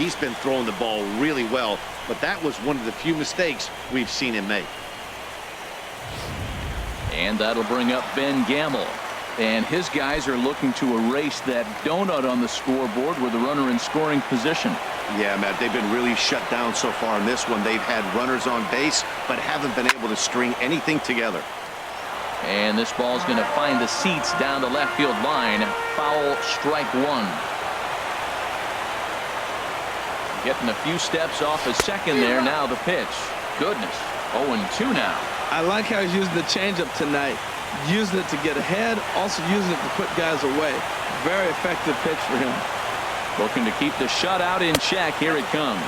He's been throwing the ball really well, but that was one of the few mistakes we've seen him make. And that'll bring up Ben Gamble. And his guys are looking to erase that donut on the scoreboard with a runner in scoring position. Yeah, Matt, they've been really shut down so far in this one. They've had runners on base, but haven't been able to string anything together. And this ball's going to find the seats down the left field line. Foul, strike one. Getting a few steps off a second there. Now the pitch. Goodness. 0-2 now. I like how he's using the changeup tonight. Using it to get ahead, also using it to put guys away. Very effective pitch for him. Looking to keep the shutout in check. Here it comes.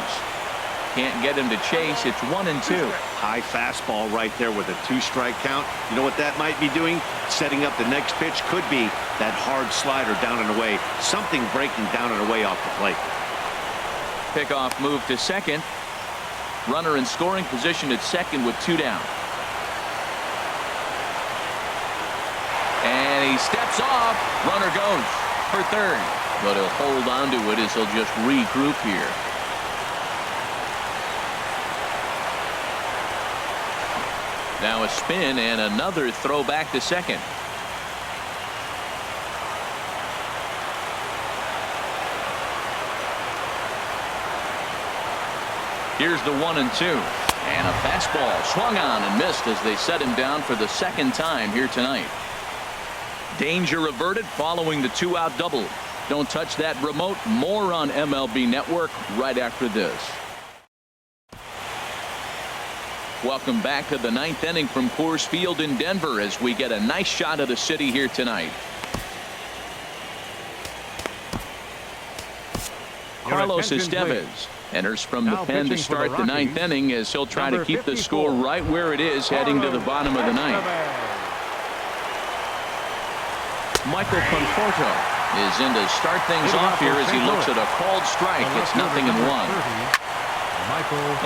Can't get him to chase. It's 1-2. High fastball right there with a 2-strike count. You know what that might be doing? Setting up the next pitch. Could be that hard slider down and away. Something breaking down and away off the plate. Pickoff move to second. Runner in scoring position at second with 2 down. And he steps off. Runner goes for third. But he'll hold on to it as he'll just regroup here. Now a spin and another throw back to second. Here's the 1-2. And a fastball swung on and missed as they set him down for the second time here tonight. Danger averted following the 2-out double. Don't touch that remote. More on MLB Network right after this. Welcome back to the 9th inning from Coors Field in Denver as we get a nice shot of the city here tonight. Carlos Estevez enters from the pen to start the 9th inning as he'll try to keep the score right where it is heading to the bottom of the 9th. Michael Conforto is in to start things off here as he looks at a called strike. It's 0-1.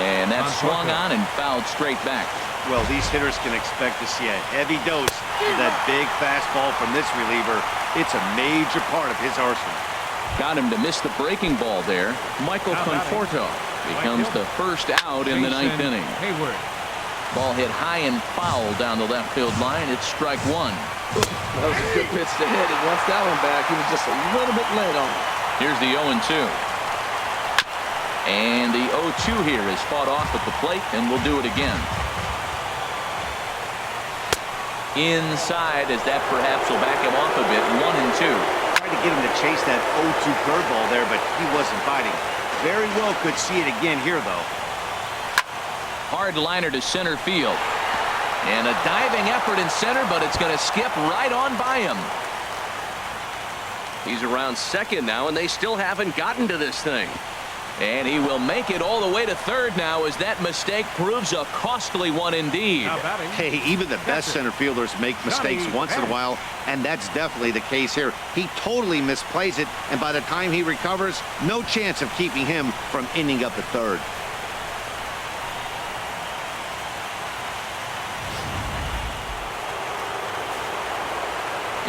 And that's swung on and fouled straight back. Well, these hitters can expect to see a heavy dose of that big fastball from this reliever. It's a major part of his arsenal. Got him to miss the breaking ball there. Michael Conforto becomes the first out in the 9th inning. Ball hit high and foul down the left field line. It's strike one. That was a good pitch to hit. And once that one back, he was just a little bit late on it. Here's the 0-2. And the 0-2 here is fought off at the plate, and we'll do it again. Inside, as that perhaps will back him off a bit. 1-2. Tried to get him to chase that 0-2 curveball there, but he wasn't biting. Very well could see it again here, though. Hard liner to center field. And a diving effort in center, but it's going to skip right on by him. He's around second now, and they still haven't gotten to this thing. And he will make it all the way to third now as that mistake proves a costly one indeed. Hey, even the best center fielders make mistakes once in a while, and that's definitely the case here. He totally misplays it, and by the time he recovers, no chance of keeping him from ending up at third.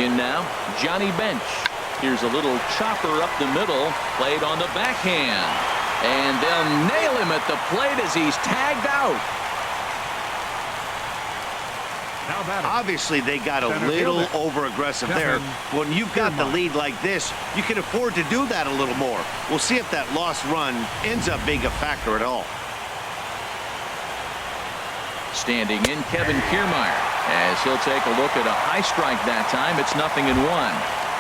In now, Johnny Bench. Here's a little chopper up the middle, played on the backhand. And they'll nail him at the plate as he's tagged out. Obviously, they got a little over-aggressive there. When you've got the lead like this, you can afford to do that a little more. We'll see if that lost run ends up being a factor at all. Standing in, Kevin Kiermaier, as he'll take a look at a high strike that time. It's 0-1.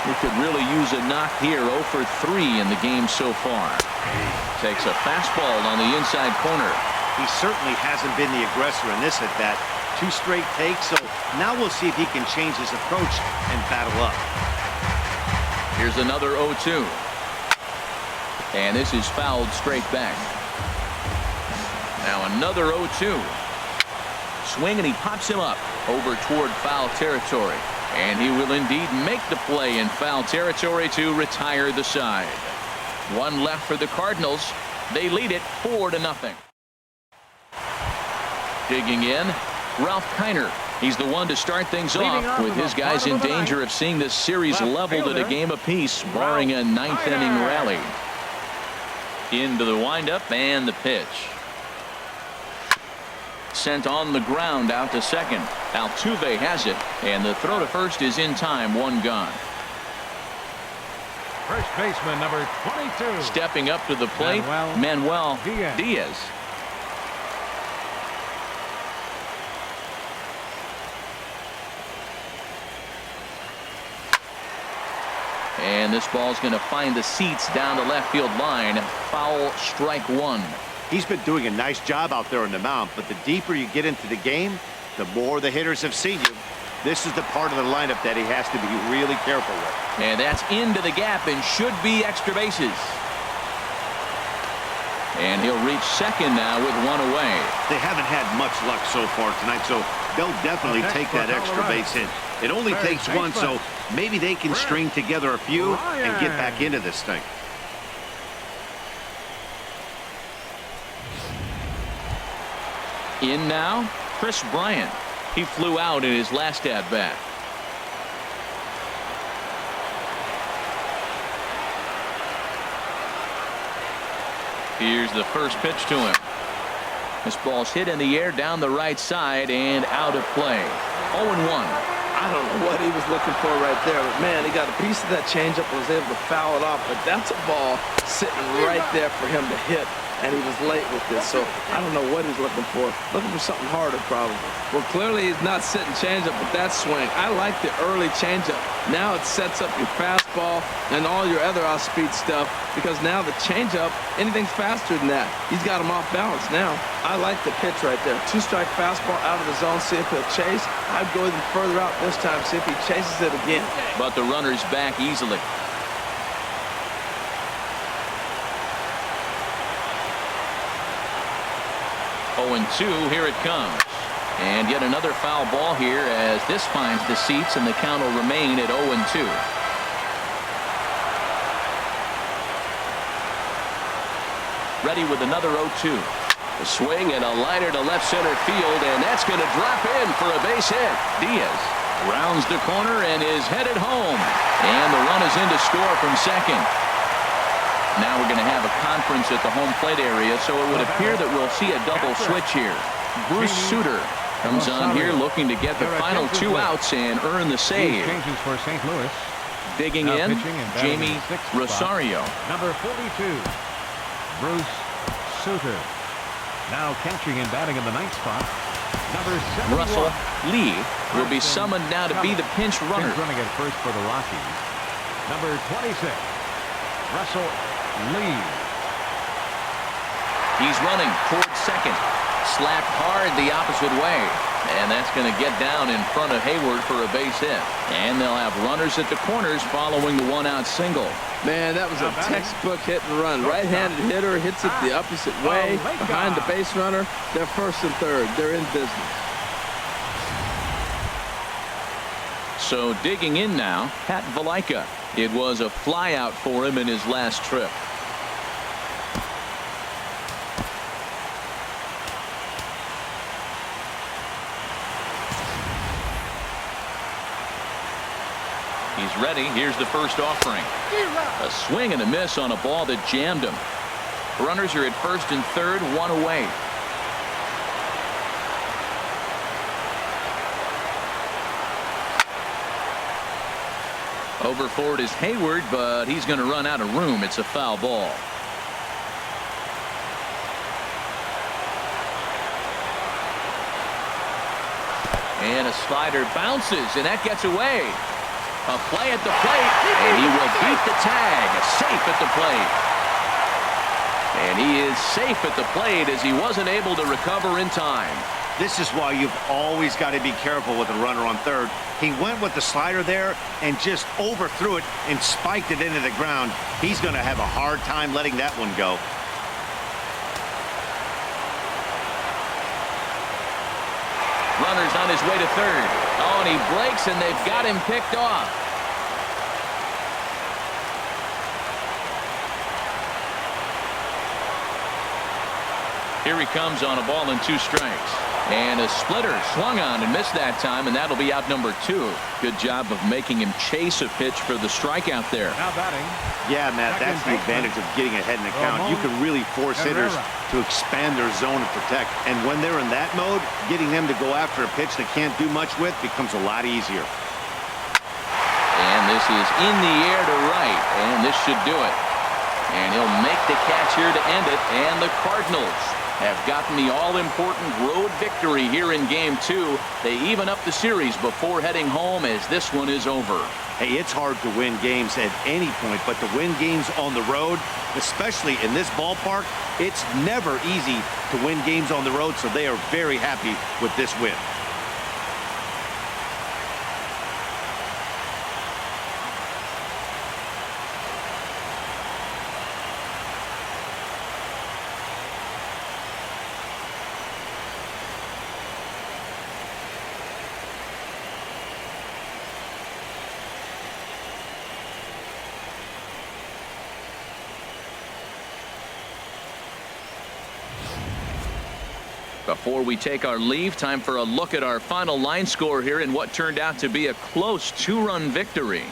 He could really use a knock here. 0 for 3 in the game so far. Takes a fastball on the inside corner. He certainly hasn't been the aggressor in this at-bat. 2 straight takes, so now we'll see if he can change his approach and battle up. Here's another 0-2. And this is fouled straight back. Now another 0-2. Swing, and he pops him up over toward foul territory. And he will indeed make the play in foul territory to retire the side. 1 left for the Cardinals. They lead it 4-0. Digging in, Ralph Kiner. He's the one to start things off with his guys in danger of seeing this series leveled at a game apiece, barring a 9th inning rally. Into the windup and the pitch. Sent on the ground out to second. Altuve has it, and the throw to first is in time. One gone. First baseman number 22. Stepping up to the plate, Manuel Diaz. And this ball's going to find the seats down the left field line. Foul, strike one. He's been doing a nice job out there on the mound, but the deeper you get into the game, the more the hitters have seen you. This is the part of the lineup that he has to be really careful with. And that's into the gap and should be extra bases. And he'll reach second now with one away. They haven't had much luck so far tonight, so they'll definitely take that extra base hit. It only takes one, so maybe they can string together a few and get back into this thing. In now, Chris Bryant. He flew out in his last at-bat. Here's the first pitch to him. This ball's hit in the air down the right side and out of play. 0-1. I don't know what he was looking for right there, but man, he got a piece of that changeup, was able to foul it off, but that's a ball sitting right there for him to hit, and he was late with this, so I don't know what he's looking for something harder probably. Well, clearly he's not sitting changeup with that swing. I like the early changeup. Now it sets up your fastball and all your other off-speed stuff, because now the changeup, anything's faster than that. He's got him off balance now. I like the pitch right there. Two-strike fastball out of the zone, see if he'll chase. I'd go even further out this time, see if he chases it again. But the runner's back easily. And 2, here it comes. And yet another foul ball here as this finds the seats, and the count will remain at 0-2. Ready with another 0-2. A swing and a liner to left center field, and that's going to drop in for a base hit. Diaz rounds the corner and is headed home. And the run is in to score from second. Now we're going to have a conference at the home plate area, so it would appear that we'll see a double switch here. Bruce Sutter comes on here looking to get the final 2 outs and earn the save. Changes for St. Louis. Digging in, Jamie Rosario. Number 42, Bruce Sutter. Now catching and batting in the 9th spot. Number 71. Russell Lee will be summoned now to be the pinch runner. Running at first for the Rockies. Number 26, Russell Lee. He's running towards second. Slapped hard the opposite way. And that's going to get down in front of Hayward for a base hit. And they'll have runners at the corners following the 1-out single. Man, that was a textbook hit and run. Right-handed hitter hits it the opposite way. Behind the base runner, they're first and third. They're in business. So digging in now, Pat Valaika. It was a flyout for him in his last trip. He's ready. Here's the first offering. A swing and a miss on a ball that jammed him. Runners are at first and third, 1 away. Over for it is Hayward, but he's going to run out of room. It's a foul ball. And a slider bounces, and that gets away. A play at the plate, and he will beat the tag. Safe at the plate. And he is safe at the plate as he wasn't able to recover in time. This is why you've always got to be careful with a runner on third. He went with the slider there and just overthrew it and spiked it into the ground. He's going to have a hard time letting that one go. Runner's on his way to third. Oh, and he breaks, and they've got him picked off. Here he comes on a ball and 2 strikes. And a splitter swung on and missed that time, and that'll be out number 2. Good job of making him chase a pitch for the strikeout there. Now batting. Yeah, Matt, that's the advantage of getting ahead in the count. You can really force hitters to expand their zone and protect. And when they're in that mode, getting them to go after a pitch they can't do much with becomes a lot easier. And this is in the air to right, and this should do it. And he'll make the catch here to end it, and the Cardinals have gotten the all-important road victory here in Game 2. They even up the series before heading home as this one is over. Hey, it's hard to win games at any point, but to win games on the road, especially in this ballpark, it's never easy to win games on the road, so they are very happy with this win. Before we take our leave, time for a look at our final line score here in what turned out to be a close 2-run victory.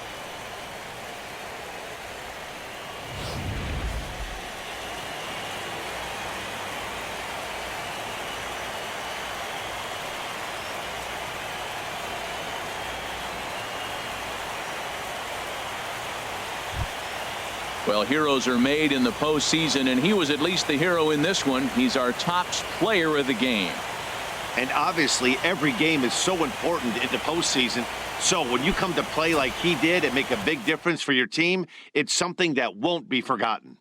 Well, heroes are made in the postseason, and he was at least the hero in this one. He's our top player of the game. And obviously, every game is so important in the postseason. So when you come to play like he did and make a big difference for your team, it's something that won't be forgotten.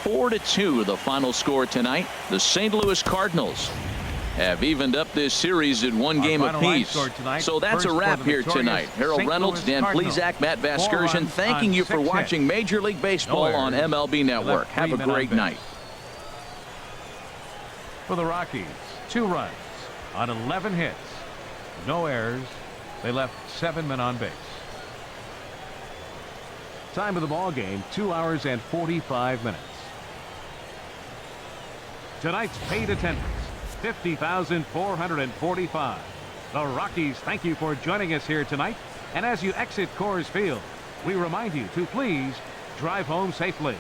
Four to 2, the final score tonight. The St. Louis Cardinals have evened up this series at 1 game apiece. So that's a wrap here tonight. Harold Reynolds, Dan Plesac, Matt Vasgersian, thanking you for watching Major League Baseball on MLB Network. Have a great night. For the Rockies, 2 runs on 11 hits. No errors. They left 7 men on base. Time of the ball game, 2 hours and 45 minutes. Tonight's paid attendance, 50,445. The Rockies thank you for joining us here tonight. And as you exit Coors Field, we remind you to please drive home safely.